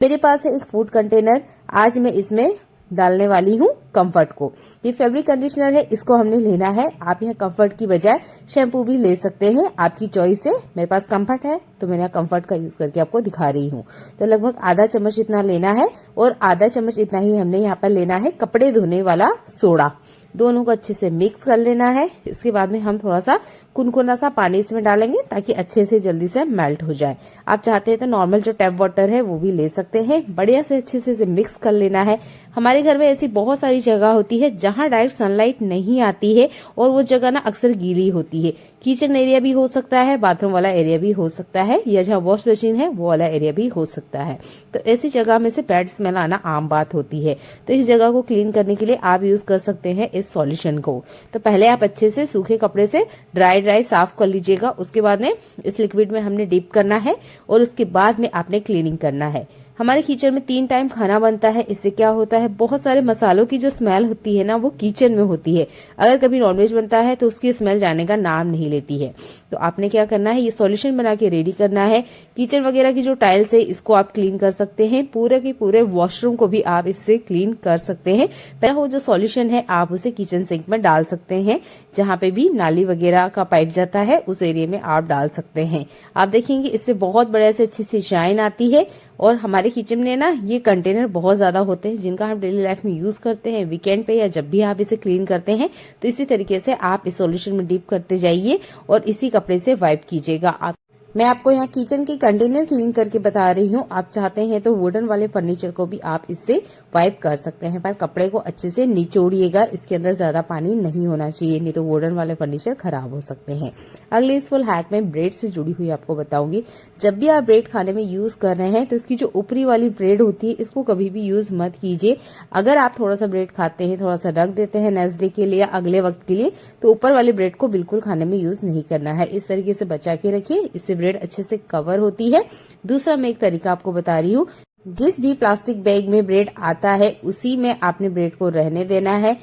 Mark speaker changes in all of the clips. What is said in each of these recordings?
Speaker 1: मेरे पास है एक फूड कंटेनर। आज मैं इसमें डालने वाली हूँ कंफर्ट को। ये फैब्रिक कंडीशनर है, इसको हमने लेना है। आप यहाँ कंफर्ट की बजाय शैम्पू भी ले सकते हैं, आपकी चॉइस है। मेरे पास कंफर्ट है तो मैंने यहाँ कंफर्ट का यूज करके आपको दिखा रही हूँ। तो लगभग आधा चम्मच इतना लेना है और आधा चम्मच इतना ही हमने यहाँ पर लेना है कपड़े धोने वाला सोडा। दोनों को अच्छे से मिक्स कर लेना है। इसके बाद में हम थोड़ा सा कुनकुना सा पानी इसमें डालेंगे ताकि अच्छे से जल्दी से मेल्ट हो जाए। आप चाहते हैं तो नॉर्मल जो टैप वाटर है वो भी ले सकते हैं। बढ़िया से अच्छे से मिक्स कर लेना है। हमारे घर में ऐसी बहुत सारी जगह होती है जहां डायरेक्ट सनलाइट नहीं आती है और वो जगह ना अक्सर गीली होती है। किचन एरिया भी हो सकता है, बाथरूम वाला एरिया भी हो सकता है, या जहाँ वॉश मशीन है वो वाला एरिया भी हो सकता है। तो ऐसी जगह में से बैड स्मेल आना आम बात होती है। तो इस जगह को क्लीन करने के लिए आप यूज कर सकते हैं इस सॉल्यूशन को। तो पहले आप अच्छे से सूखे कपड़े से ड्राई साफ कर लीजिएगा। उसके बाद में इस लिक्विड में हमने डिप करना है और उसके बाद में आपने क्लीनिंग करना है। हमारे किचन में 3 टाइम खाना बनता है। इससे क्या होता है, बहुत सारे मसालों की जो स्मेल होती है ना वो किचन में होती है। अगर कभी नॉनवेज बनता है तो उसकी स्मेल जाने का नाम नहीं लेती है। तो आपने क्या करना है, ये सॉल्यूशन बना के रेडी करना है। किचन वगैरह की जो टाइल्स है इसको आप क्लीन कर सकते हैं। पूरे के पूरे वॉशरूम को भी आप इससे क्लीन कर सकते हैं। पहला वो जो सॉल्यूशन है आप उसे किचन सिंक में डाल सकते हैं। जहां पे भी नाली वगैरह का पाइप जाता है उस एरिया में आप डाल सकते हैं। आप देखेंगे इससे बहुत बढ़िया से अच्छी सी शाइन आती है। और हमारे किचन में ना ये कंटेनर बहुत ज्यादा होते हैं जिनका हम डेली लाइफ में यूज करते हैं। वीकेंड पे या जब भी आप इसे क्लीन करते हैं तो इसी तरीके से आप इस सॉल्यूशन में डिप करते जाइए और इसी कपड़े से वाइप कीजिएगा। मैं आपको यहाँ किचन की कंटेनर क्लीन करके बता रही हूँ। आप चाहते हैं तो वुडन वाले फर्नीचर को भी आप इससे वाइप कर सकते हैं, पर कपड़े को अच्छे से निचोड़िएगा। इसके अंदर ज्यादा पानी नहीं होना चाहिए, नहीं तो वुडन वाले फर्नीचर खराब हो सकते हैं। अगले इस फुल हैक में ब्रेड से जुड़ी हुई आपको बताऊंगी। जब भी आप ब्रेड खाने में यूज कर रहे हैं तो इसकी जो ऊपरी वाली ब्रेड होती है इसको कभी भी यूज मत कीजिए। अगर आप थोड़ा सा ब्रेड खाते हैं, थोड़ा सा रख देते हैं नेक्स्ट डे के लिए, अगले वक्त के लिए, तो ऊपर वाली ब्रेड को बिल्कुल खाने में यूज नहीं करना है। इस तरीके से बचा के रखिए, इससे ब्रेड अच्छे से कवर होती है। दूसरा मैं एक तरीका आपको बता रही हूँ। जिस भी प्लास्टिक बैग में ब्रेड आता है उसी में आपने ब्रेड को रहने देना है।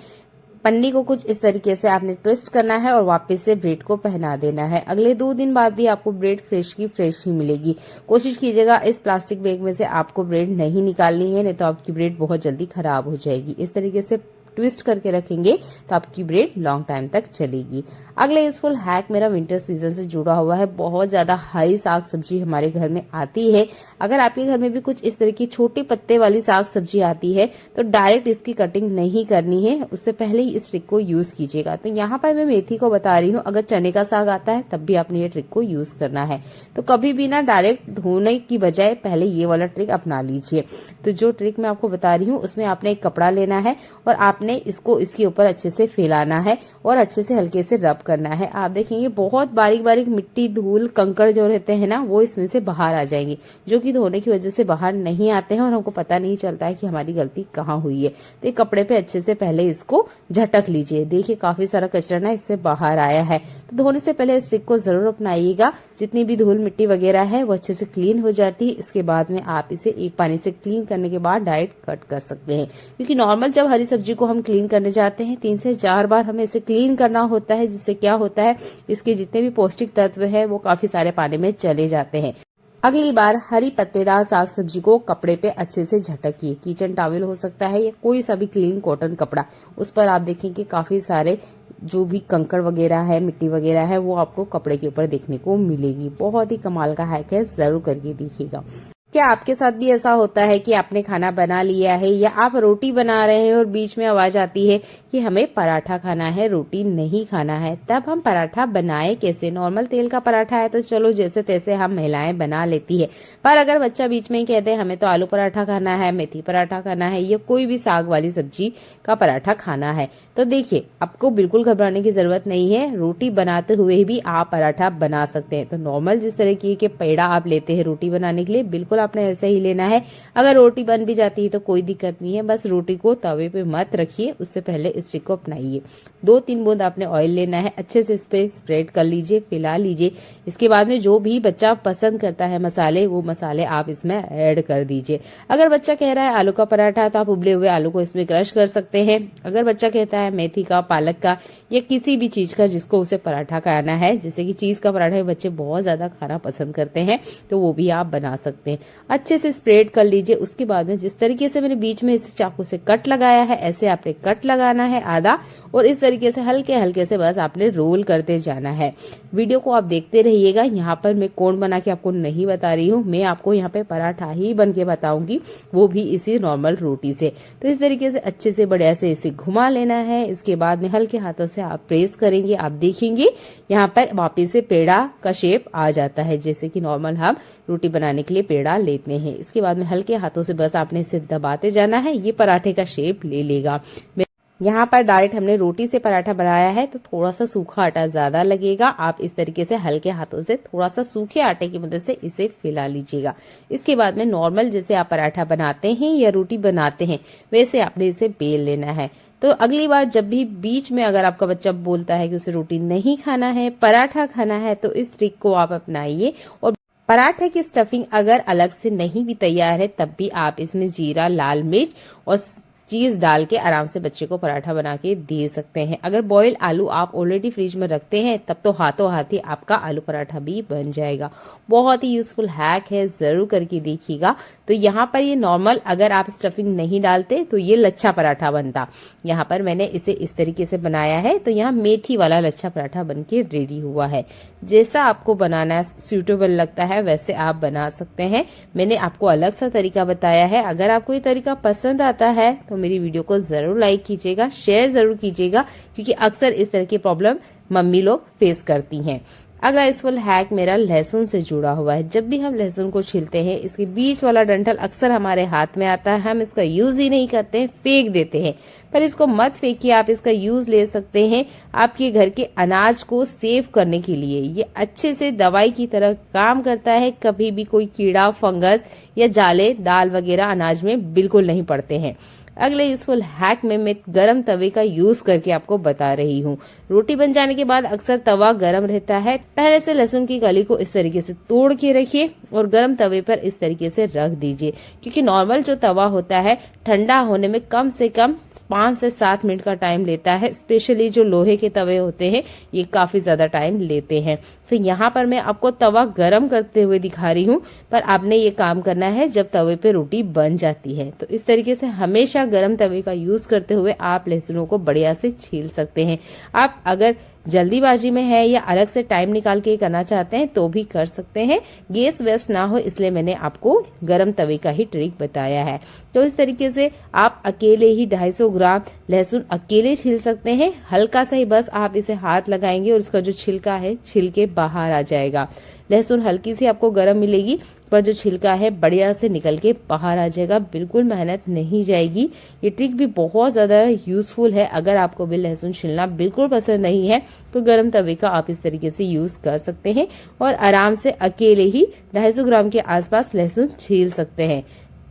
Speaker 1: पन्नी को कुछ इस तरीके से आपने ट्विस्ट करना है और वापस से ब्रेड को पहना देना है। अगले 2 दिन बाद भी आपको ब्रेड फ्रेश की फ्रेश ही मिलेगी। कोशिश कीजिएगा इस प्लास्टिक बैग में से आपको ब्रेड नहीं निकालनी है, नहीं तो आपकी ब्रेड बहुत जल्दी खराब हो जाएगी। इस तरीके से ट्विस्ट करके रखेंगे तो आपकी ब्रेड लॉन्ग टाइम तक चलेगी। अगले यूजफुल हैक मेरा विंटर सीजन से जुड़ा हुआ है। बहुत ज्यादा हरी साग सब्जी हमारे घर में आती है। अगर आपके घर में भी कुछ इस तरह की छोटे पत्ते वाली साग सब्जी आती है तो डायरेक्ट इसकी कटिंग नहीं करनी है, उससे पहले ही इस ट्रिक को यूज कीजिएगा। तो यहाँ पर मैं मेथी को बता रही हूँ। अगर चने का साग आता है तब भी आपने ये ट्रिक को यूज करना है। तो कभी भी ना डायरेक्ट धोने की बजाय पहले ये वाला ट्रिक अपना लीजिए। तो जो ट्रिक मैं आपको बता रही हूँ उसमें आपने एक कपड़ा लेना है और आपने इसको इसके ऊपर अच्छे से फैलाना है और अच्छे से हल्के से रब करना है। आप देखेंगे बहुत बारीक बारीक मिट्टी, धूल, कंकड़ जो रहते हैं ना वो इसमें से बाहर आ जाएंगे, जो कि धोने की वजह से बाहर नहीं आते हैं और हमको पता नहीं चलता है कि हमारी गलती कहाँ हुई है। तो एक कपड़े पे अच्छे से पहले इसको झटक लीजिए। देखिए काफी सारा कचरा ना इससे बाहर आया है। तो धोने से पहले इस ट्रिक को जरूर अपनाइएगा। जितनी भी धूल मिट्टी वगैरह है वो अच्छे से क्लीन हो जाती है। इसके बाद में आप इसे एक पानी से क्लीन करने के बाद डायरेक्ट कट कर सकते हैं, क्योंकि नॉर्मल जब हरी सब्जी को हम क्लीन करने जाते हैं 3 से 4 बार हमें इसे क्लीन करना होता है, जिससे क्या होता है इसके जितने भी पौष्टिक तत्व हैं वो काफी सारे पानी में चले जाते हैं। अगली बार हरी पत्तेदार साग सब्जी को कपड़े पे अच्छे से झटकिए। किचन टॉवल हो सकता है या कोई सा भी क्लीन कॉटन कपड़ा, उस पर आप देखेंगे काफी सारे जो भी कंकड़ वगैरह है, मिट्टी वगैरह है वो आपको कपड़े के ऊपर देखने को मिलेगी। बहुत ही कमाल का हैक है, जरूर करके देखिएगा। क्या आपके साथ भी ऐसा होता है कि आपने खाना बना लिया है या आप रोटी बना रहे हैं और बीच में आवाज आती है कि हमें पराठा खाना है, रोटी नहीं खाना है? तब हम पराठा बनाए कैसे? नॉर्मल तेल का पराठा है तो चलो जैसे तैसे हम महिलाएं बना लेती है, पर अगर बच्चा बीच में ही कहते हैं हमें तो आलू पराठा खाना है, मेथी पराठा खाना है या कोई भी साग वाली सब्जी का पराठा खाना है, तो देखिए आपको बिल्कुल घबराने की जरूरत नहीं है। रोटी बनाते हुए भी आप पराठा बना सकते हैं। तो नॉर्मल जिस तरह की पेड़ा आप लेते हैं रोटी बनाने के लिए, बिल्कुल आपने ऐसे ही लेना है। अगर रोटी बन भी जाती है तो कोई दिक्कत नहीं है, बस रोटी को तवे पे मत रखिए, उससे पहले इस ट्रिक को अपनाइए। 2-3 बूंद आपने ऑयल लेना है, अच्छे से इस पे स्प्रेड कर लीजिए, फैला लीजिए। इसके बाद में जो भी बच्चा पसंद करता है मसाले, वो मसाले आप इसमें ऐड कर दीजिए। अगर बच्चा कह रहा है आलू का पराठा, तो आप उबले हुए आलू को इसमें क्रश कर सकते हैं। अगर बच्चा कहता है मेथी का, पालक का या किसी भी चीज का जिसको उसे पराठा खाना है, जैसे कि चीज का पराठा बच्चे बहुत ज्यादा खाना पसंद करते हैं, तो वो भी आप बना सकते हैं। अच्छे से स्प्रेड कर लीजिए। उसके बाद में जिस तरीके से मैंने बीच में इस चाकू से कट लगाया है, ऐसे आपने कट लगाना है आधा, और इस तरीके से हल्के हल्के से बस आपने रोल करते जाना है। वीडियो को आप देखते रहिएगा। यहाँ पर मैं कोण बना के आपको नहीं बता रही हूँ, मैं आपको यहाँ पे पराठा ही बन के बताऊंगी, वो भी इसी नॉर्मल रोटी से। तो इस तरीके से अच्छे से बढ़िया से इसे घुमा लेना है। इसके बाद में हल्के हाथों से आप प्रेस करेंगे, आप देखेंगे यहाँ पर वापिस से पेड़ा का शेप आ जाता है, जैसे कि नॉर्मल हम रोटी बनाने के लिए पेड़ा लेते हैं। इसके बाद में हल्के हाथों से बस आपने इसे दबाते जाना है, ये पराठे का शेप ले लेगा। यहाँ पर डायरेक्ट हमने रोटी से पराठा बनाया है, तो थोड़ा सा सूखा आटा ज्यादा लगेगा। आप इस तरीके से हल्के हाथों से थोड़ा सा सूखे आटे की मदद से इसे फैला लीजिएगा। इसके बाद में नॉर्मल जैसे आप पराठा बनाते हैं या रोटी बनाते हैं, वैसे आपने इसे बेल लेना है। तो अगली बार जब भी बीच में अगर आपका बच्चा बोलता है कि उसे रोटी नहीं खाना है, पराठा खाना है, तो इस ट्रिक को आप अपनाइए। और पराठे की स्टफिंग अगर अलग से नहीं भी तैयार है, तब भी आप इसमें जीरा, लाल मिर्च और चीज डाल के आराम से बच्चे को पराठा बना के दे सकते हैं। अगर बॉयल आलू आप ऑलरेडी फ्रिज में रखते हैं, तब तो हाथों हाथ ही आपका आलू पराठा भी बन जाएगा। बहुत ही यूजफुल हैक है, जरूर करके देखिएगा। तो यहाँ पर ये नॉर्मल अगर आप स्टफिंग नहीं डालते तो ये लच्छा पराठा बनता। यहाँ पर मैंने इसे इस तरीके से बनाया है, तो यहाँ मेथी वाला लच्छा पराठा बन के रेडी हुआ है। जैसा आपको बनाना सूटेबल लगता है वैसे आप बना सकते हैं। मैंने आपको अलग सा तरीका बताया है। अगर आपको ये तरीका पसंद आता है तो मेरी वीडियो को जरूर लाइक कीजिएगा, शेयर जरूर कीजिएगा, क्योंकि अक्सर इस तरह की प्रॉब्लम मम्मी लोग फेस करती हैं। अगला यूजफुल हैक मेरा लहसुन से जुड़ा हुआ है। जब भी हम लहसुन को छीलते हैं, इसके बीच वाला डंठल अक्सर हमारे हाथ में आता है, हम इसका यूज ही नहीं करते हैं, फेंक देते हैं। पर इसको मत फेंकिए, आप इसका यूज ले सकते हैं आपके घर के अनाज को सेव करने के लिए। ये अच्छे से दवाई की तरह काम करता है। कभी भी कोई कीड़ा, फंगस या जाले दाल वगैरह अनाज में बिल्कुल नहीं पड़ते हैं। अगले यूजफुल हैक में मैं गरम तवे का यूज करके आपको बता रही हूँ। रोटी बन जाने के बाद अक्सर तवा गरम रहता है। पहले से लहसुन की कली को इस तरीके से तोड़ के रखिए और गरम तवे पर इस तरीके से रख दीजिए, क्योंकि नॉर्मल जो तवा होता है ठंडा होने में कम से कम 5 से 7 मिनट का टाइम लेता है। स्पेशली जो लोहे के तवे होते हैं, ये काफी ज्यादा टाइम लेते हैं। तो यहाँ पर मैं आपको तवा गरम करते हुए दिखा रही हूँ, पर आपने ये काम करना है जब तवे पे रोटी बन जाती है। तो इस तरीके से हमेशा गरम तवे का यूज करते हुए आप लहसुनों को बढ़िया से छील सकते हैं। आप अगर जल्दीबाजी में है या अलग से टाइम निकाल के करना चाहते हैं तो भी कर सकते हैं। गैस वेस्ट ना हो इसलिए मैंने आपको गरम तवे का ही ट्रिक बताया है। तो इस तरीके से आप अकेले ही 250 ग्राम लहसुन अकेले छील सकते हैं। हल्का सा ही बस आप इसे हाथ लगाएंगे और उसका जो छिलका है छिल के बाहर आ जाएगा। लहसुन हल्की सी आपको गरम मिलेगी, पर जो छिलका है बढ़िया से निकल के बाहर आ जाएगा। बिल्कुल मेहनत नहीं जाएगी। ये ट्रिक भी बहुत ज्यादा यूजफुल है। अगर आपको भी लहसुन छिलना बिल्कुल पसंद नहीं है तो गरम तवे का आप इस तरीके से यूज कर सकते हैं और आराम से अकेले ही 250 ग्राम के आसपास लहसुन छील सकते हैं।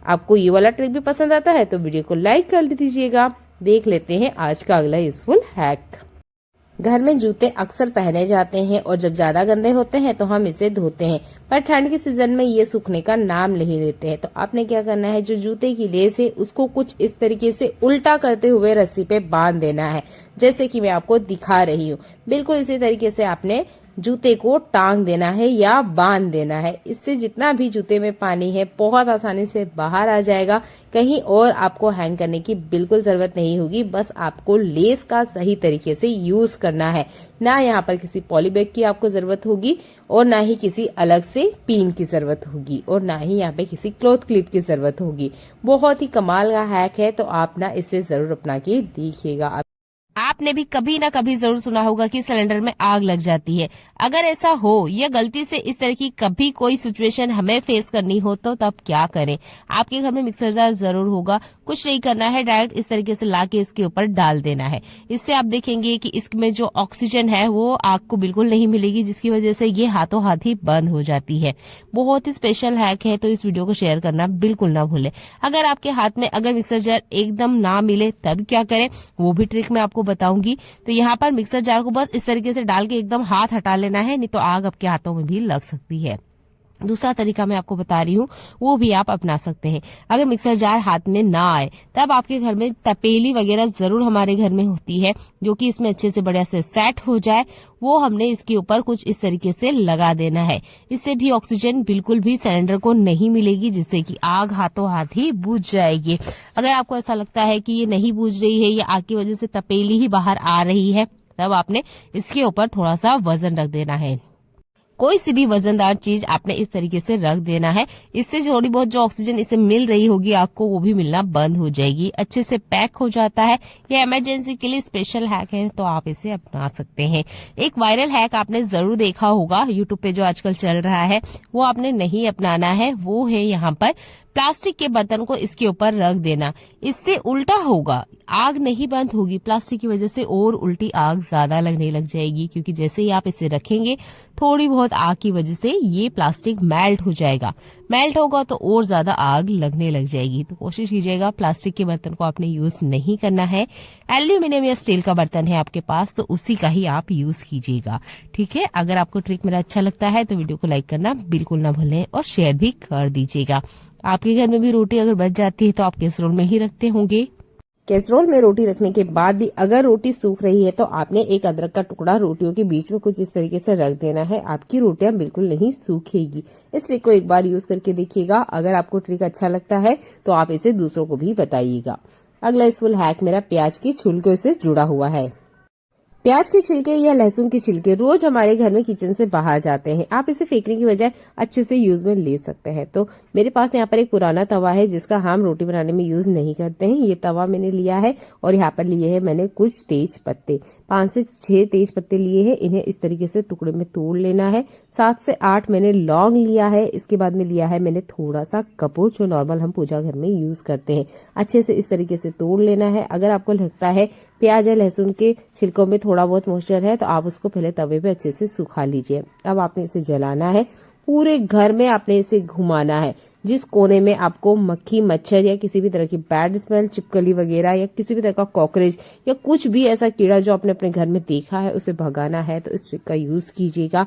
Speaker 1: आपको ये वाला ट्रिक भी पसंद आता है तो वीडियो को लाइक कर दीजिएगा। देख लेते हैं आज का अगला यूजफुल हैक। घर में जूते अक्सर पहने जाते हैं और जब ज्यादा गंदे होते हैं तो हम इसे धोते हैं, पर ठंड के सीजन में ये सूखने का नाम नहीं लेते हैं। तो आपने क्या करना है, जो जूते की लेस है उसको कुछ इस तरीके से उल्टा करते हुए रस्सी पे बांध देना है, जैसे कि मैं आपको दिखा रही हूँ। बिल्कुल इसी तरीके से आपने जूते को टांग देना है या बांध देना है। इससे जितना भी जूते में पानी है बहुत आसानी से बाहर आ जाएगा। कहीं और आपको हैंग करने की बिल्कुल जरूरत नहीं होगी। बस आपको लेस का सही तरीके से यूज करना है। ना यहाँ पर किसी पॉलीबैग की आपको जरूरत होगी और ना ही किसी अलग से पिन की जरूरत होगी और ना ही यहाँ पे किसी क्लॉथ क्लिप की जरूरत होगी। बहुत ही कमाल का हैक है, तो आप ना इसे जरूर अपना के देखिएगा। आप आपने भी कभी ना कभी जरूर सुना होगा कि सिलेंडर में आग लग जाती है। अगर ऐसा हो या गलती से इस तरह की कभी कोई सिचुएशन हमें फेस करनी हो तो तब क्या करें। आपके घर में मिक्सर जार जरूर होगा, कुछ नहीं करना है, डायरेक्ट इस तरीके से लाके इसके ऊपर डाल देना है। इससे आप देखेंगे कि इसमें जो ऑक्सीजन है वो आग को बिल्कुल नहीं मिलेगी, जिसकी वजह से ये हाथों हाथ ही बंद हो जाती है। बहुत ही स्पेशल हैक है, तो इस वीडियो को शेयर करना बिल्कुल ना भूलें। अगर आपके हाथ में अगर मिक्सर जार एकदम ना मिले तब क्या करें, वो भी ट्रिक मैं आपको बताऊंगी। तो यहाँ पर मिक्सर जार को बस इस तरीके से डाल के एकदम हाथ हटा लेना है, नहीं तो आग आपके हाथों में भी लग सकती है। दूसरा तरीका मैं आपको बता रही हूँ, वो भी आप अपना सकते हैं। अगर मिक्सर जार हाथ में ना आए तब आपके घर में तपेली वगैरह जरूर हमारे घर में होती है, जो कि इसमें अच्छे से बढ़िया से सेट हो जाए। वो हमने इसके ऊपर कुछ इस तरीके से लगा देना है। इससे भी ऑक्सीजन बिल्कुल भी सिलेंडर को नहीं मिलेगी, जिससे कि आग हाथों हाथ ही बुझ जाएगी। अगर आपको ऐसा लगता है कि ये नहीं बुझ रही है, ये आग की वजह से तपेली ही बाहर आ रही है, तब आपने इसके ऊपर थोड़ा सा वजन रख देना है। कोई सी भी वजनदार चीज आपने इस तरीके से रख देना है। इससे थोड़ी बहुत जो ऑक्सीजन इसे मिल रही होगी आग को, वो भी मिलना बंद हो जाएगी, अच्छे से पैक हो जाता है। ये इमरजेंसी के लिए स्पेशल हैक है, तो आप इसे अपना सकते हैं। एक वायरल हैक आपने जरूर देखा होगा यूट्यूब पे जो आजकल चल रहा है, वो आपने नहीं अपनाना है। वो है यहाँ पर प्लास्टिक के बर्तन को इसके ऊपर रख देना। इससे उल्टा होगा, आग नहीं बंद होगी, प्लास्टिक की वजह से और उल्टी आग ज्यादा लगने लग जाएगी, क्योंकि जैसे ही आप इसे रखेंगे थोड़ी बहुत आग की वजह से ये प्लास्टिक मेल्ट हो जाएगा। मेल्ट होगा तो और ज्यादा आग लगने लग जाएगी। तो कोशिश कीजिएगा प्लास्टिक के बर्तन को आपने यूज नहीं करना है। एल्यूमिनियम या स्टील का बर्तन है आपके पास तो उसी का ही आप यूज कीजिएगा, ठीक है। अगर आपको ट्रिक मेरा अच्छा लगता है तो वीडियो को लाइक करना बिल्कुल ना भूलें और शेयर भी कर दीजिएगा। आपके घर में भी रोटी अगर बच जाती है तो आप कैसरोल में ही रखते होंगे। कैसरोल में रोटी रखने के बाद भी अगर रोटी सूख रही है तो आपने एक अदरक का टुकड़ा रोटियों के बीच में कुछ इस तरीके से रख देना है। आपकी रोटियां बिल्कुल नहीं सूखेगी। इस ट्रिक को एक बार यूज करके देखिएगा। अगर आपको ट्रिक अच्छा लगता है तो आप इसे दूसरों को भी बताइएगा। अगला यूजफुल हैक मेरा प्याज की छिलकों से जुड़ा हुआ है। प्याज के छिलके या लहसुन के छिलके रोज हमारे घर में किचन से बाहर जाते हैं। आप इसे फेंकने की बजाय अच्छे से यूज में ले सकते हैं। तो मेरे पास यहाँ पर एक पुराना तवा है जिसका हम रोटी बनाने में यूज नहीं करते हैं। ये तवा मैंने लिया है और यहाँ पर लिए है मैंने कुछ तेज पत्ते, 5 से 6 तेज पत्ते लिए हैं। इन्हें इस तरीके से टुकड़े में तोड़ लेना है। 7 से 8 मैंने लौंग लिया है। इसके बाद में लिया है मैंने थोड़ा सा कपूर, जो नॉर्मल हम पूजा घर में यूज करते हैं। अच्छे से इस तरीके से तोड़ लेना है। अगर आपको लगता है प्याज या लहसुन के छिलकों में थोड़ा बहुत मॉइस्चर है तो आप उसको पहले तवे पे अच्छे से सुखा लीजिए। अब आपने इसे जलाना है। पूरे घर में आपने इसे घुमाना है। जिस कोने में आपको मक्खी, मच्छर या किसी भी तरह की बैड स्मेल, चिपकली वगैरह या किसी भी तरह का कॉकरोच या कुछ भी ऐसा कीड़ा जो आपने अपने घर में देखा है उसे भगाना है, तो इस ट्रिक का यूज कीजिएगा।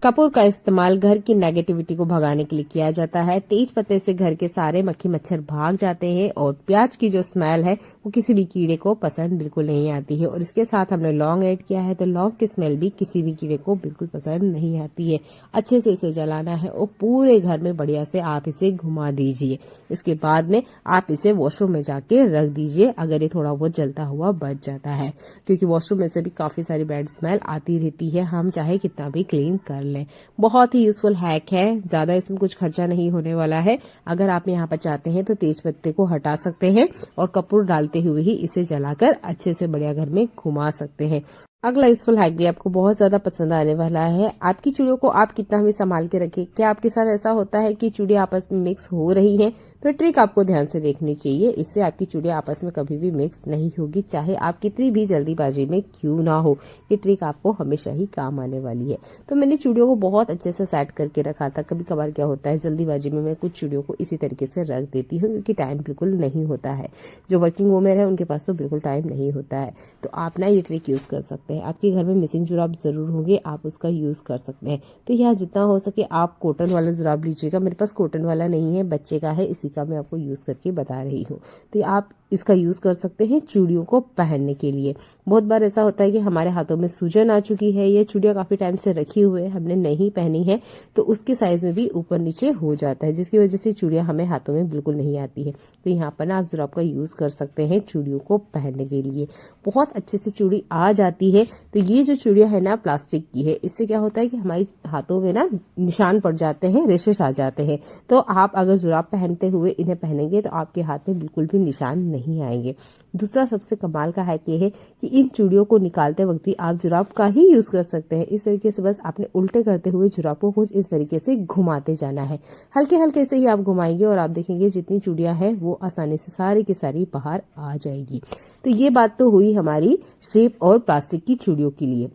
Speaker 1: कपूर का इस्तेमाल घर की नेगेटिविटी को भगाने के लिए किया जाता है। तेज पत्ते से घर के सारे मक्खी मच्छर भाग जाते हैं और प्याज की जो स्मेल है वो किसी भी कीड़े को पसंद बिल्कुल नहीं आती है। और इसके साथ हमने लौंग ऐड किया है तो लौंग की स्मेल भी किसी भी कीड़े को बिल्कुल पसंद नहीं आती है। अच्छे से इसे जलाना है और पूरे घर में बढ़िया से आप इसे घुमा दीजिए। इसके बाद में आप इसे वॉशरूम में जाके रख दीजिए अगर ये थोड़ा बहुत जलता हुआ बच जाता है, क्योंकि वॉशरूम में से भी काफी सारी बैड स्मेल आती रहती है, हम चाहे कितना भी क्लीन कर लें। बहुत ही यूजफुल हैक है, ज्यादा इसमें कुछ खर्चा नहीं होने वाला है। अगर आप यहाँ पर चाहते हैं तो तेज पत्ते को हटा सकते हैं और कपूर डालते हुए ही इसे जलाकर अच्छे से बढ़िया घर में घुमा सकते हैं। अगला यूजफुल हैक भी आपको बहुत ज्यादा पसंद आने वाला है। आपकी चूड़ियों को आप कितना भी संभाल के रखें, क्या आपके साथ ऐसा होता है कि चूड़ियां आपस में मिक्स हो रही हैं? तो ट्रिक आपको ध्यान से देखनी चाहिए। इससे आपकी चूड़ियां आपस में कभी भी मिक्स नहीं होगी, चाहे आप कितनी भी जल्दीबाजी में क्यों ना हो। ये ट्रिक आपको हमेशा ही काम आने वाली है। तो मैंने चूड़ियों को बहुत अच्छे से सेट करके रखा था। कभी कभार क्या होता है, जल्दीबाजी में मैं कुछ चूड़ियों को इसी तरीके से रख देती हूँ, क्योंकि टाइम बिल्कुल नहीं होता है। जो वर्किंग वूमेन है उनके पास तो बिल्कुल टाइम नहीं होता है। तो आप ना ये ट्रिक यूज कर सकते हैं। आपके घर में मिसिंग जुराब जरूर होंगे, आप उसका यूज कर सकते हैं। तो यहाँ जितना हो सके आप कॉटन वाला जुराब लीजिएगा। मेरे पास कॉटन वाला नहीं है, बच्चे का है, इसी का मैं आपको यूज करके बता रही हूँ। तो आप इसका यूज कर सकते हैं चूड़ियों को पहनने के लिए। बहुत बार ऐसा होता है कि हमारे हाथों में सूजन आ चुकी है, ये चूड़ियां काफी टाइम से रखी हुए है, हमने नहीं पहनी है, तो उसके साइज में भी ऊपर नीचे हो जाता है, जिसकी वजह से चूड़ियां हमें हाथों में बिल्कुल नहीं आती है। तो यहाँ पर ना आप जुराब का यूज कर सकते हैं चूड़ियों को पहनने के लिए। बहुत अच्छे से चूड़ी आ जाती है। तो ये जो चूड़ियां है ना प्लास्टिक की है, इससे क्या होता है कि हमारे हाथों में ना निशान पड़ जाते हैं, रेशेस आ जाते हैं। तो आप अगर जुराब पहनते हुए इन्हें पहनेंगे तो आपके हाथ में बिल्कुल भी निशान नहीं आएंगे। दूसरा सबसे कमाल का हैक ये है कि इन चूड़ियों को निकालते वक्त भी आप जुराब का ही यूज कर सकते हैं। इस तरीके से बस आपने उल्टे करते हुए जुराब को कुछ इस तरीके से घुमाते जाना है। हल्के हल्के से ही आप घुमाएंगे और आप देखेंगे जितनी चूड़ियां हैं वो आसानी से सारी की सारी बाहर आ जाएगी। तो ये बात तो हुई हमारी शेप और प्लास्टिक की चूड़ियों के लिए।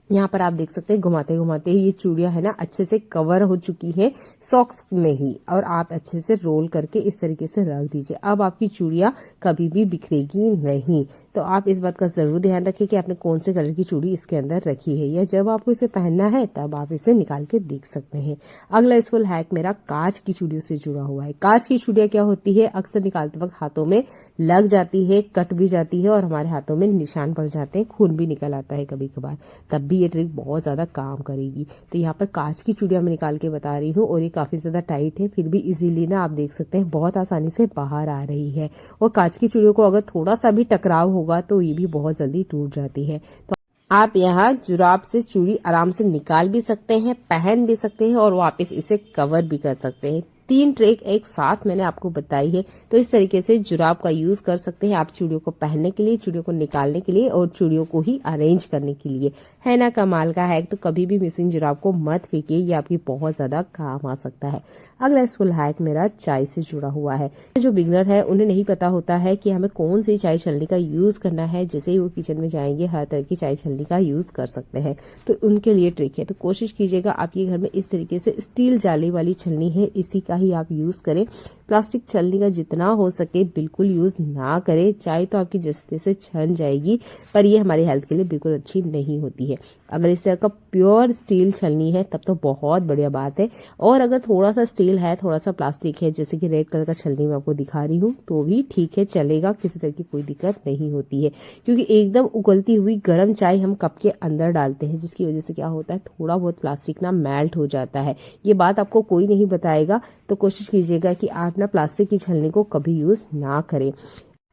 Speaker 1: यहाँ पर आप देख सकते हैं घुमाते घुमाते ही ये चूड़ियां है ना अच्छे से कवर हो चुकी है सॉक्स में ही, और आप अच्छे से रोल करके इस तरीके से रख दीजिए। अब आपकी चूड़ियां कभी भी बिखरेगी नहीं। तो आप इस बात का जरूर ध्यान रखिए कि आपने कौन से कलर की चूड़ी इसके अंदर रखी है, या जब आपको इसे पहनना है तब आप इसे निकाल के देख सकते हैं। अगला इसफुल हैक मेरा कांच की चूड़ियों से जुड़ा हुआ है। कांच की चूड़ियां क्या होती है, अक्सर निकालते वक्त हाथों में लग जाती है, कट भी जाती है और हमारे हाथों में निशान पड़ जाते हैं, खून भी निकल आता है कभी कभार, तब भी ये ट्रिक बहुत ज्यादा काम करेगी। तो यहाँ पर कांच की चूड़ियां मैं निकाल के बता रही हूँ और ये काफी ज्यादा टाइट है, फिर भी इजीली ना आप देख सकते हैं बहुत आसानी से बाहर आ रही है। और कांच की चूड़ियों को अगर थोड़ा सा भी टकराव होगा तो ये भी बहुत जल्दी टूट जाती है। तो आप यहाँ जुराब से चूड़ी आराम से निकाल भी सकते हैं, पहन भी सकते हैं और वापस इसे कवर भी कर सकते हैं। 3 ट्रिक एक साथ मैंने आपको बताई है। तो इस तरीके से जुराब का यूज कर सकते हैं आप चूड़ियों को पहनने के लिए, चूड़ियों को निकालने के लिए और चूड़ियों को ही अरेंज करने के लिए। है ना कमाल का हैक। तो कभी भी मिसिंग जुराब को मत फेंकिए, ये आपकी बहुत ज्यादा काम आ सकता है। अगला इसफुल हैक मेरा चाय से जुड़ा हुआ है। जो बिगनर है उन्हें नहीं पता होता है कि हमें कौन सी चाय छलनी का यूज करना है। जैसे ही वो किचन में जाएंगे हर तरह की चाय छलनी का यूज कर सकते हैं, तो उनके लिए ट्रिक है। तो कोशिश कीजिएगा आपके घर में इस तरीके से स्टील जाली वाली छलनी है, इसी का ही आप यूज करें। प्लास्टिक छलनी का जितना हो सके बिल्कुल यूज ना करें। चाय तो आपकी जैसे तैसे छन जाएगी, पर ये हमारी हेल्थ के लिए बिल्कुल अच्छी नहीं होती है। अगर इस तरह का प्योर स्टील छलनी है तब तो बहुत बढ़िया बात है, और अगर थोड़ा सा स्टील है थोड़ा सा प्लास्टिक है, जैसे कि रेड कलर का छलनी मैं आपको दिखा रही हूँ, तो भी ठीक है, चलेगा, किसी तरह की कोई दिक्कत नहीं होती है। क्योंकि एकदम उगलती हुई गर्म चाय हम कप के अंदर डालते हैं, जिसकी वजह से क्या होता है थोड़ा बहुत प्लास्टिक ना मेल्ट हो जाता है। ये बात आपको कोई नहीं बताएगा, तो कोशिश कीजिएगा कि आप ना प्लास्टिक की छलनी को कभी यूज ना करें।